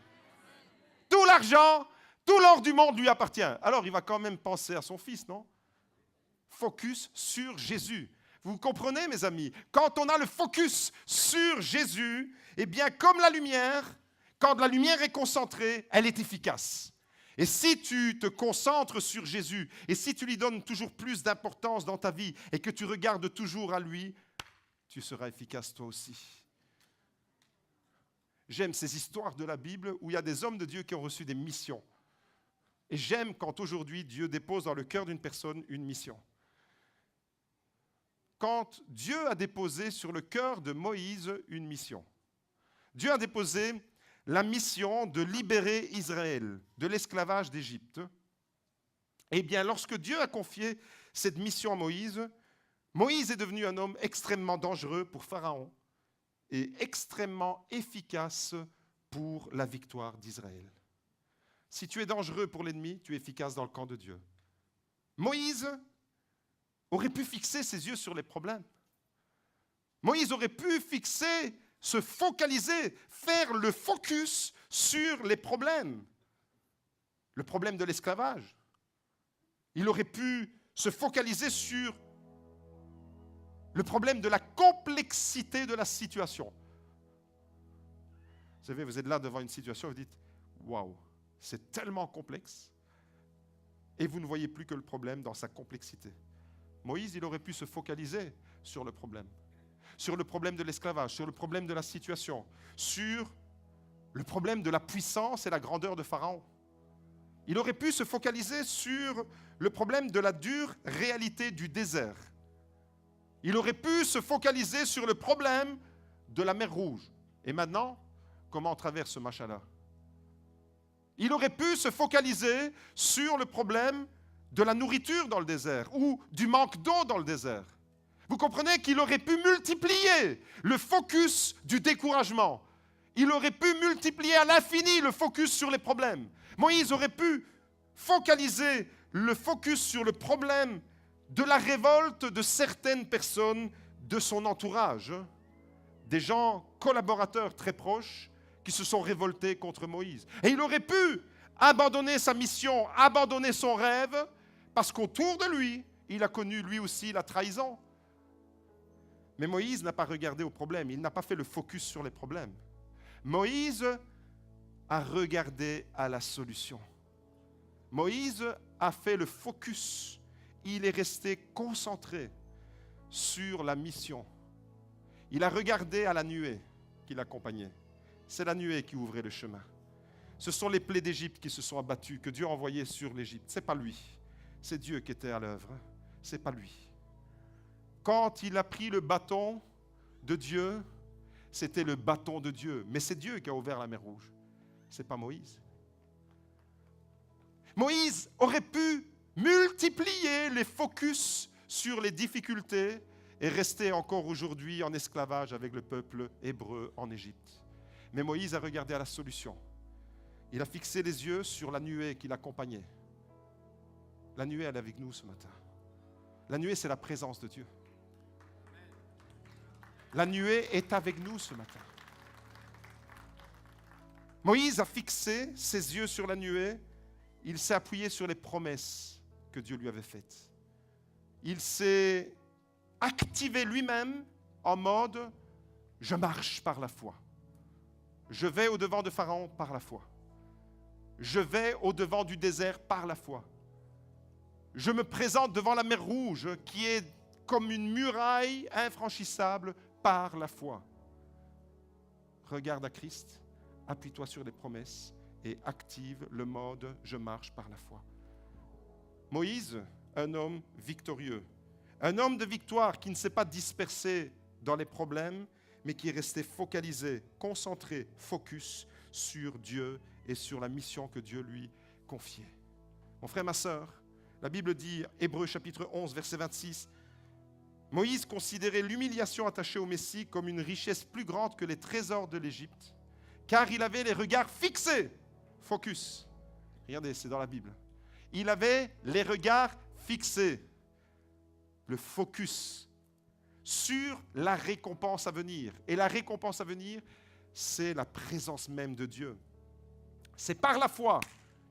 Tout l'argent, tout l'or du monde lui appartient. Alors il va quand même penser à son fils, non? Focus sur Jésus. Vous comprenez, mes amis? Quand on a le focus sur Jésus, eh bien, comme la lumière, quand la lumière est concentrée, elle est efficace. Et si tu te concentres sur Jésus, et si tu lui donnes toujours plus d'importance dans ta vie, et que tu regardes toujours à lui, tu seras efficace toi aussi. J'aime ces histoires de la Bible où il y a des hommes de Dieu qui ont reçu des missions. Et j'aime quand aujourd'hui Dieu dépose dans le cœur d'une personne une mission. Quand Dieu a déposé sur le cœur de Moïse une mission, Dieu a déposé la mission de libérer Israël de l'esclavage d'Égypte. Eh bien, lorsque Dieu a confié cette mission à Moïse, Moïse est devenu un homme extrêmement dangereux pour Pharaon et extrêmement efficace pour la victoire d'Israël. Si tu es dangereux pour l'ennemi, tu es efficace dans le camp de Dieu. Moïse aurait pu fixer ses yeux sur les problèmes. Moïse aurait pu se focaliser, faire le focus sur les problèmes. Le problème de l'esclavage. Il aurait pu se focaliser sur le problème de la complexité de la situation. Vous savez, vous êtes là devant une situation et vous dites « Waouh, c'est tellement complexe » et vous ne voyez plus que le problème dans sa complexité. Moïse, il aurait pu se focaliser sur le problème de l'esclavage, sur le problème de la situation, sur le problème de la puissance et la grandeur de Pharaon. Il aurait pu se focaliser sur le problème de la dure réalité du désert. Il aurait pu se focaliser sur le problème de la mer Rouge. Et maintenant, comment on traverse ce machin-là? Il aurait pu se focaliser sur le problème de la nourriture dans le désert ou du manque d'eau dans le désert. Vous comprenez qu'il aurait pu multiplier le focus du découragement. Il aurait pu multiplier à l'infini le focus sur les problèmes. Moïse aurait pu focaliser le focus sur le problème de la révolte de certaines personnes de son entourage, des gens collaborateurs très proches qui se sont révoltés contre Moïse. Et il aurait pu abandonner sa mission, abandonner son rêve, parce qu'autour de lui, il a connu lui aussi la trahison. Mais Moïse n'a pas regardé au problème, il n'a pas fait le focus sur les problèmes. Moïse a regardé à la solution. Moïse a fait le focus. Il est resté concentré sur la mission. Il a regardé à la nuée qui l'accompagnait. C'est la nuée qui ouvrait le chemin. Ce sont les plaies d'Égypte qui se sont abattues, que Dieu a envoyées sur l'Égypte. Ce n'est pas lui. C'est Dieu qui était à l'œuvre. Ce n'est pas lui. Quand il a pris le bâton de Dieu, c'était le bâton de Dieu. Mais c'est Dieu qui a ouvert la mer Rouge. Ce n'est pas Moïse. Moïse aurait pu multiplier les focus sur les difficultés est resté encore aujourd'hui en esclavage avec le peuple hébreu en Égypte. Mais Moïse a regardé à la solution. Il a fixé les yeux sur la nuée qui l'accompagnait. La nuée, elle est avec nous ce matin. La nuée, c'est la présence de Dieu. La nuée est avec nous ce matin. Moïse a fixé ses yeux sur la nuée. Il s'est appuyé sur les promesses que Dieu lui avait faites. Il s'est activé lui-même en mode « je marche par la foi ». Je vais au-devant de Pharaon par la foi. Je vais au-devant du désert par la foi. Je me présente devant la mer Rouge qui est comme une muraille infranchissable par la foi. Regarde à Christ, appuie-toi sur les promesses et active le mode « je marche par la foi ». Moïse, un homme victorieux, un homme de victoire qui ne s'est pas dispersé dans les problèmes, mais qui est resté focalisé, concentré, focus sur Dieu et sur la mission que Dieu lui confiait. Mon frère, ma sœur, la Bible dit, Hébreux chapitre 11, verset 26, Moïse considérait l'humiliation attachée au Messie comme une richesse plus grande que les trésors de l'Égypte, car il avait les regards fixés, focus. Regardez, c'est dans la Bible. Il avait les regards fixés, le focus, sur la récompense à venir. Et la récompense à venir, c'est la présence même de Dieu. C'est par la foi.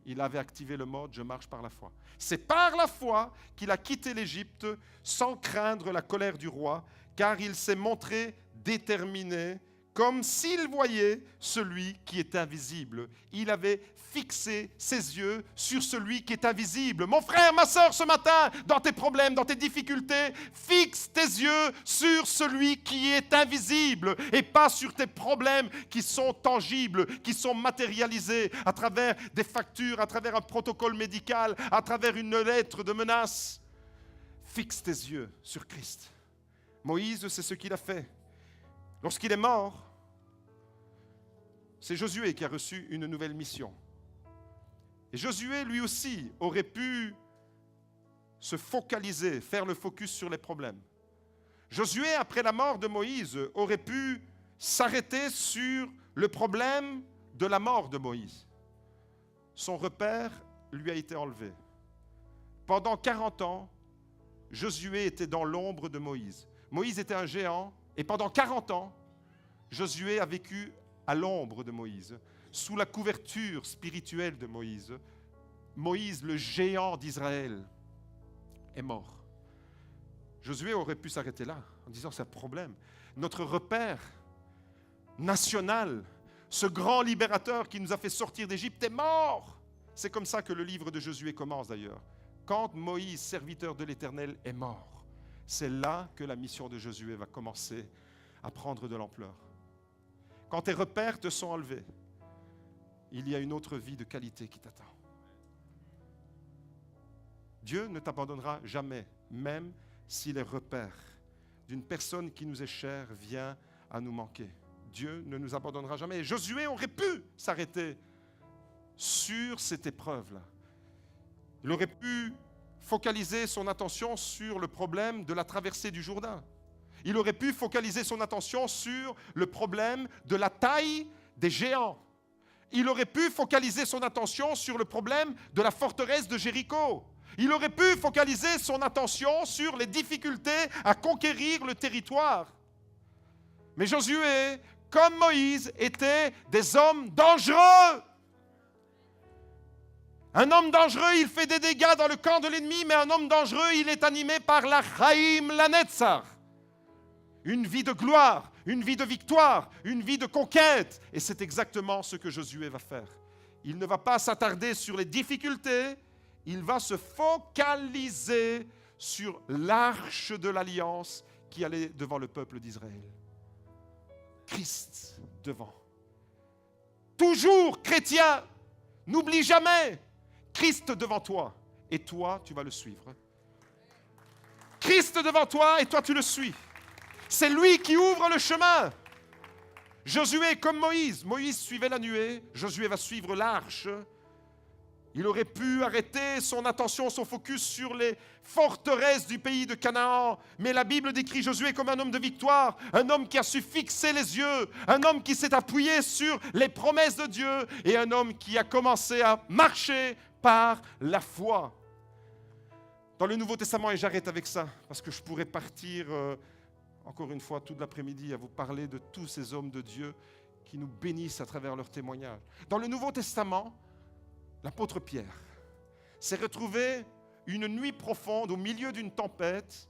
Il avait activé le mode « je marche par la foi ». C'est par la foi qu'il a quitté l'Égypte sans craindre la colère du roi, car il s'est montré déterminé, comme s'il voyait celui qui est invisible. Il avait fixé ses yeux sur celui qui est invisible. Mon frère, ma sœur, ce matin, dans tes problèmes, dans tes difficultés, fixe tes yeux sur celui qui est invisible et pas sur tes problèmes qui sont tangibles, qui sont matérialisés à travers des factures, à travers un protocole médical, à travers une lettre de menace. Fixe tes yeux sur Christ. Moïse, c'est ce qu'il a fait. Lorsqu'il est mort, c'est Josué qui a reçu une nouvelle mission. Et Josué, lui aussi, aurait pu se focaliser, faire le focus sur les problèmes. Josué, après la mort de Moïse, aurait pu s'arrêter sur le problème de la mort de Moïse. Son repère lui a été enlevé. Pendant 40 ans, Josué était dans l'ombre de Moïse. Moïse était un géant, et pendant 40 ans, Josué a vécu à l'ombre de Moïse, sous la couverture spirituelle de Moïse. Moïse, le géant d'Israël, est mort. Josué aurait pu s'arrêter là, en disant c'est un problème. Notre repère national, ce grand libérateur qui nous a fait sortir d'Égypte est mort. C'est comme ça que le livre de Josué commence d'ailleurs. Quand Moïse, serviteur de l'Éternel, est mort, c'est là que la mission de Josué va commencer à prendre de l'ampleur. Quand tes repères te sont enlevés, il y a une autre vie de qualité qui t'attend. Dieu ne t'abandonnera jamais, même si les repères d'une personne qui nous est chère viennent à nous manquer. Dieu ne nous abandonnera jamais. Et Josué aurait pu s'arrêter sur cette épreuve-là. Il aurait pu focaliser son attention sur le problème de la traversée du Jourdain. Il aurait pu focaliser son attention sur le problème de la taille des géants. Il aurait pu focaliser son attention sur le problème de la forteresse de Jéricho. Il aurait pu focaliser son attention sur les difficultés à conquérir le territoire. Mais Josué, comme Moïse, étaient des hommes dangereux. Un homme dangereux, il fait des dégâts dans le camp de l'ennemi, mais un homme dangereux, il est animé par la Chaim Lanetzar. Une vie de gloire, une vie de victoire, une vie de conquête. Et c'est exactement ce que Josué va faire. Il ne va pas s'attarder sur les difficultés, il va se focaliser sur l'arche de l'alliance qui allait devant le peuple d'Israël. Christ devant. Toujours chrétien, n'oublie jamais, Christ devant toi, et toi, tu vas le suivre. Christ devant toi, et toi, tu le suis. C'est lui qui ouvre le chemin. Josué est comme Moïse. Moïse suivait la nuée, Josué va suivre l'arche. Il aurait pu arrêter son attention, son focus sur les forteresses du pays de Canaan. Mais la Bible décrit Josué comme un homme de victoire, un homme qui a su fixer les yeux, un homme qui s'est appuyé sur les promesses de Dieu et un homme qui a commencé à marcher par la foi. Dans le Nouveau Testament, et j'arrête avec ça, parce que je pourrais partir encore une fois toute l'après-midi à vous parler de tous ces hommes de Dieu qui nous bénissent à travers leurs témoignages. Dans le Nouveau Testament, l'apôtre Pierre s'est retrouvé une nuit profonde au milieu d'une tempête.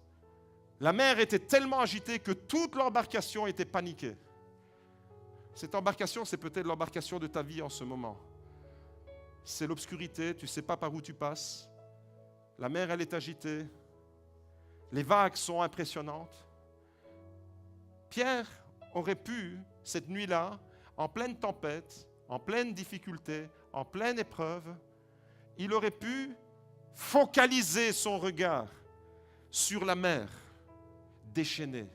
La mer était tellement agitée que toute l'embarcation était paniquée. Cette embarcation, c'est peut-être l'embarcation de ta vie en ce moment. C'est l'obscurité, tu ne sais pas par où tu passes. La mer, elle est agitée. Les vagues sont impressionnantes. Pierre aurait pu, cette nuit-là, en pleine tempête, en pleine difficulté, en pleine épreuve, il aurait pu focaliser son regard sur la mer déchaînée.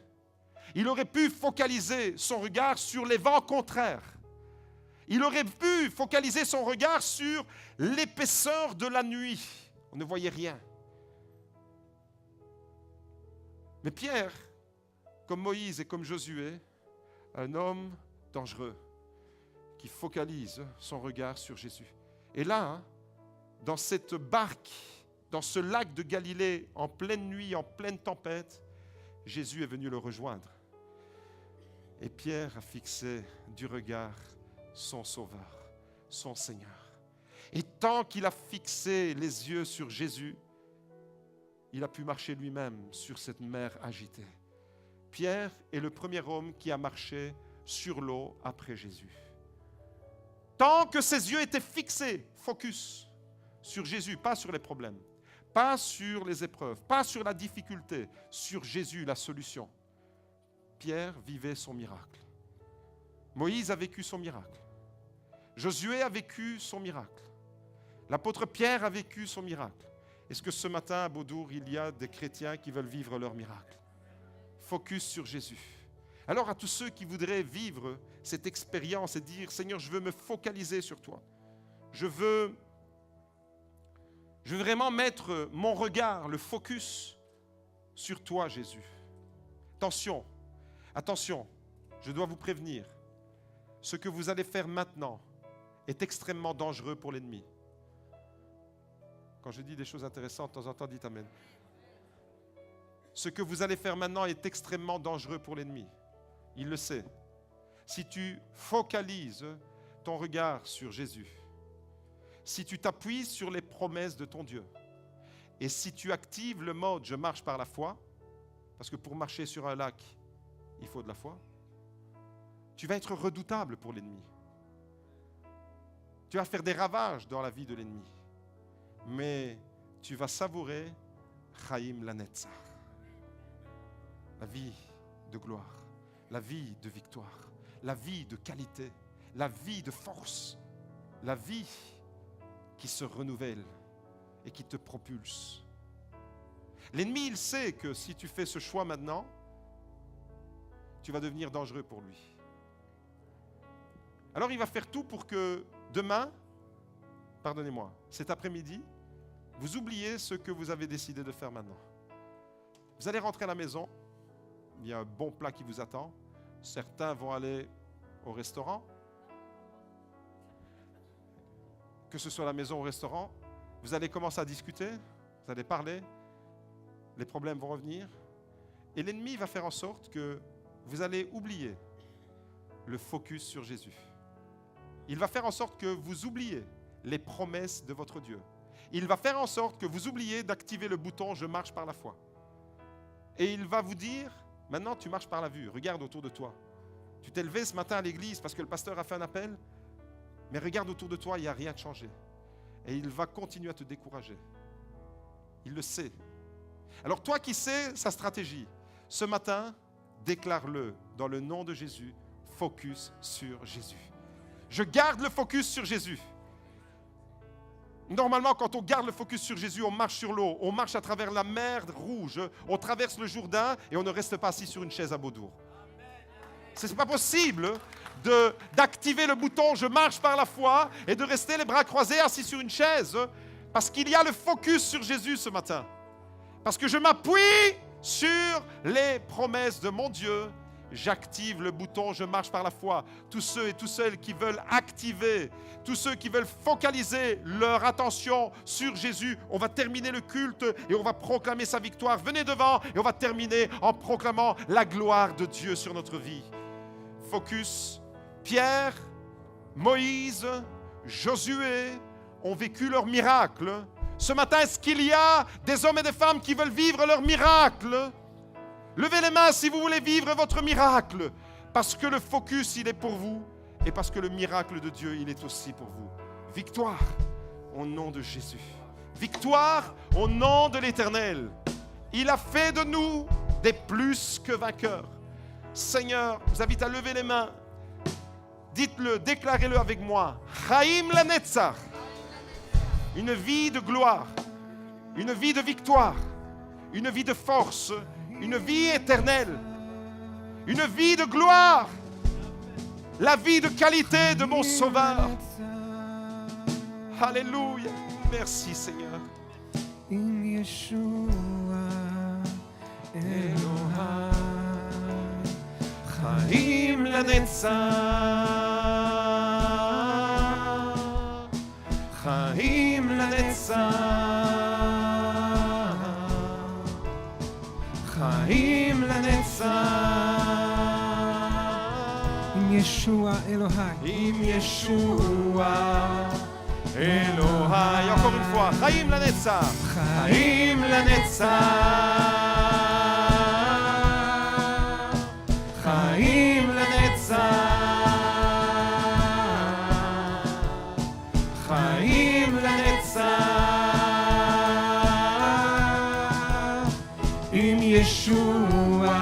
Il aurait pu focaliser son regard sur les vents contraires. Il aurait pu focaliser son regard sur l'épaisseur de la nuit. On ne voyait rien. Mais Pierre, comme Moïse et comme Josué, un homme dangereux qui focalise son regard sur Jésus. Et là, dans cette barque, dans ce lac de Galilée, en pleine nuit, en pleine tempête, Jésus est venu le rejoindre. Et Pierre a fixé du regard son Sauveur, son Seigneur. Et tant qu'il a fixé les yeux sur Jésus, il a pu marcher lui-même sur cette mer agitée. Pierre est le premier homme qui a marché sur l'eau après Jésus. Tant que ses yeux étaient fixés, focus, sur Jésus, pas sur les problèmes, pas sur les épreuves, pas sur la difficulté, sur Jésus, la solution, Pierre vivait son miracle. Moïse a vécu son miracle. Josué a vécu son miracle. L'apôtre Pierre a vécu son miracle. Est-ce que ce matin à Beaudour, il y a des chrétiens qui veulent vivre leur miracle? Focus sur Jésus. Alors à tous ceux qui voudraient vivre cette expérience et dire, Seigneur, je veux me focaliser sur toi. Je veux vraiment mettre mon regard, le focus sur toi, Jésus. Attention, je dois vous prévenir. Ce que vous allez faire maintenant est extrêmement dangereux pour l'ennemi. Quand je dis des choses intéressantes, de temps en temps, dites Amen. Ce que vous allez faire maintenant est extrêmement dangereux pour l'ennemi. Il le sait. Si tu focalises ton regard sur Jésus, si tu t'appuies sur les promesses de ton Dieu, et si tu actives le mode « je marche par la foi », parce que pour marcher sur un lac, il faut de la foi, tu vas être redoutable pour l'ennemi. Tu vas faire des ravages dans la vie de l'ennemi. Mais tu vas savourer Chaim Lanetzach, la vie de gloire, la vie de victoire, la vie de qualité, la vie de force, la vie qui se renouvelle et qui te propulse. L'ennemi, il sait que si tu fais ce choix maintenant, tu vas devenir dangereux pour lui. Alors il va faire tout pour que demain, pardonnez-moi, cet après-midi, vous oubliez ce que vous avez décidé de faire maintenant. Vous allez rentrer à la maison, il y a un bon plat qui vous attend. Certains vont aller au restaurant. Que ce soit à la maison ou au restaurant, vous allez commencer à discuter, vous allez parler, les problèmes vont revenir. Et l'ennemi va faire en sorte que vous allez oublier le focus sur Jésus. Il va faire en sorte que vous oubliez les promesses de votre Dieu. Il va faire en sorte que vous oubliez d'activer le bouton « Je marche par la foi ». Et il va vous dire, maintenant tu marches par la vue, regarde autour de toi. Tu t'es levé ce matin à l'église parce que le pasteur a fait un appel, mais regarde autour de toi, il n'y a rien de changé. Et il va continuer à te décourager. Il le sait. Alors toi qui sais sa stratégie, ce matin, déclare-le dans le nom de Jésus, focus sur Jésus. Je garde le focus sur Jésus. Normalement, quand on garde le focus sur Jésus, on marche sur l'eau, on marche à travers la mer Rouge, on traverse le Jourdain et on ne reste pas assis sur une chaise à Beaudour. Ce n'est pas possible d'activer le bouton « Je marche par la foi » et de rester les bras croisés assis sur une chaise, parce qu'il y a le focus sur Jésus ce matin. Parce que je m'appuie sur les promesses de mon Dieu. J'active le bouton « Je marche par la foi ». Tous ceux et toutes celles qui veulent activer, tous ceux qui veulent focaliser leur attention sur Jésus, on va terminer le culte et on va proclamer sa victoire. Venez devant et on va terminer en proclamant la gloire de Dieu sur notre vie. Focus. Pierre, Moïse, Josué ont vécu leur miracle. Ce matin, est-ce qu'il y a des hommes et des femmes qui veulent vivre leur miracle? Levez les mains si vous voulez vivre votre miracle, parce que le focus, il est pour vous, et parce que le miracle de Dieu, il est aussi pour vous. Victoire au nom de Jésus. Victoire au nom de l'Éternel. Il a fait de nous des plus que vainqueurs. Seigneur, je vous invite à lever les mains. Dites-le, déclarez-le avec moi. Chaim lanetzach. Une vie de gloire, une vie de victoire, une vie de force, une vie éternelle, une vie de gloire, la vie de qualité de mon Sauveur. Alléluia. Merci Seigneur. In Yeshua Elohai Chaim lanetzach, Chaim lanetzach, Chaim lanetzach. In Yeshua Elohai Im Yeshua Elohai. Encore une fois, Chaim lanetzach, Chaim lanetzach, Chaim lanetzach, Chaim lanetzach. Im Yeshua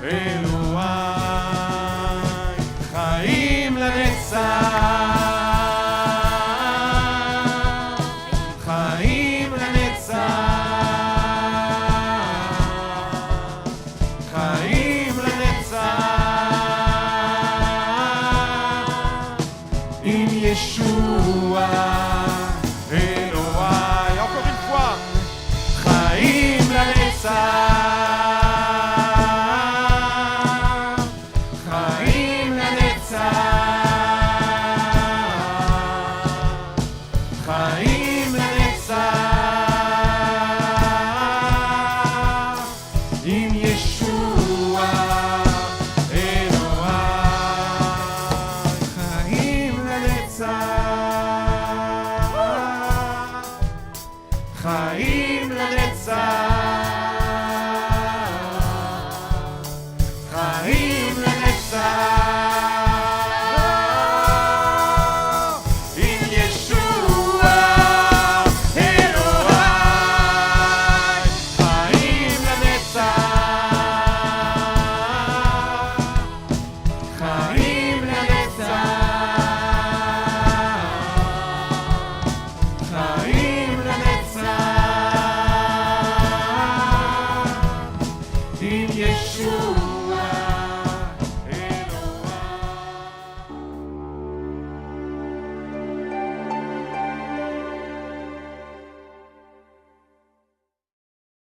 Elohai, Chaim lanetzach, Chaim lanetzach, Chaim lanetzach. Im Yeshua Elohai. Encore une fois. Chaim lanetzach, Chaim lanetzach, Chaim lanetzach. Im Yeshua Elohai. Chaim lanetzach, Chaim lanetzach.